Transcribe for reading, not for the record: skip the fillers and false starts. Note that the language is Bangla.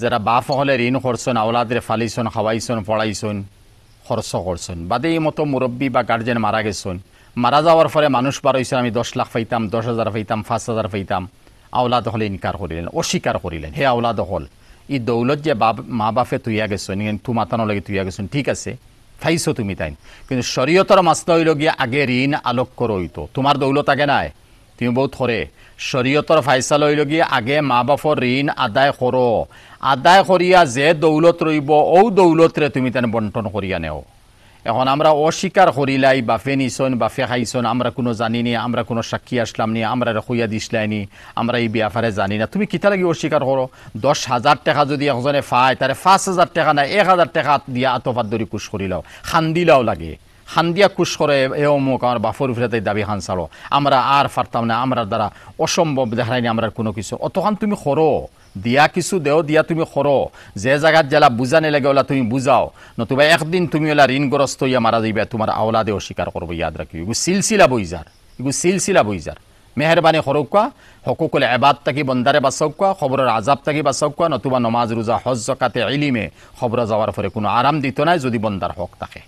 যারা বাপ হলে ঋণ করছেন, আওলাদরে ফালিছন, খাওয়াইছন, পড়াইছন, খরচ করছেন, বাদে এই মতো মুরব্বী বা গার্জেন মারা গেছেন, মারা যাওয়ার পরে মানুষ বার হয়েছেন আমি 10 লাখ পাইতাম, 10,000 পাইতাম, 5,000 পাইতাম, আওলাদ হলে ইনকার করিলেন, অস্বীকার করিলেন। হে আওলাদ হল, ই দৌলত যে মা বাপে তুইয়া গেছেন, তু মাতানো লাগে তুইয়া গেছেন, ঠিক আছে ফাইছো তুমি তাই, কিন্তু শরীয়তর মাসলা হইল গিয়ে আগে ঋণ আলোক করইতো, তোমার দৌলত আগে নাই, তুমি বহুত করে শরীয়তর ফাইসাল হইল গিয়ে আগে মা বাপর ঋণ আদায় করো, আদায় করিয়া যে দৌলত রইব ও দৌলতরে তুমি তেন বন্টন করিয়া নেও। এখন আমরা অস্বীকার করিলাই, বাফে নিছন, বাফে খাইছন, আমরা কোনো জানি নি, আমরা কোনো সাক্ষী আসলাম নি, আমরা রখইয়া দিসলাইনি, আমরা এই ব্যাপারে জানি না, তুমি কিতা লাগি অস্বীকার করো? 10,000 টাকা যদি একজনে পায়, তারে 5,000 টাকা না 1,000 টাকা দিয়া আতফাত ধরি কুশ করিলাও, খান্দিলাও লাগে, খান্দিয়া কুশ করে এ অমুক আমার বাফর উপরে তাই দাবি খান চালো, আমরা আর পারতাম না, আমরা দ্বারা অসম্ভব দেখায়নি আমরা কোনো কিছু, অতখান তুমি করো, দিয়া কিছু দেও, দিয়া তুমি করো, যে জায়গাত জেলা বুঝানে লাগে ওলা তুমি বুঝাও, নতুবা একদিন তুমি ওলা ঋণগ্রস্ত হইয়া মারা যাইবে, তোমার আওলাদে অস্বীকার করবো, ইয়াদ রাখি, এগু সিলসিলা বইজার, এগু সিলসিলা বইজার। মেহরবানি করৌকা, হকুকুল এবাদ তাকি বন্দারে বাঁচাউকা, খবরের আজাব তাকি বাঁচাউকা, নতুবা নমাজ রোজা হজ জাকাতে ইলিমে খবর যাওয়ার পরে কোনো আরাম দিত নাই যদি বন্দার হক থাকে।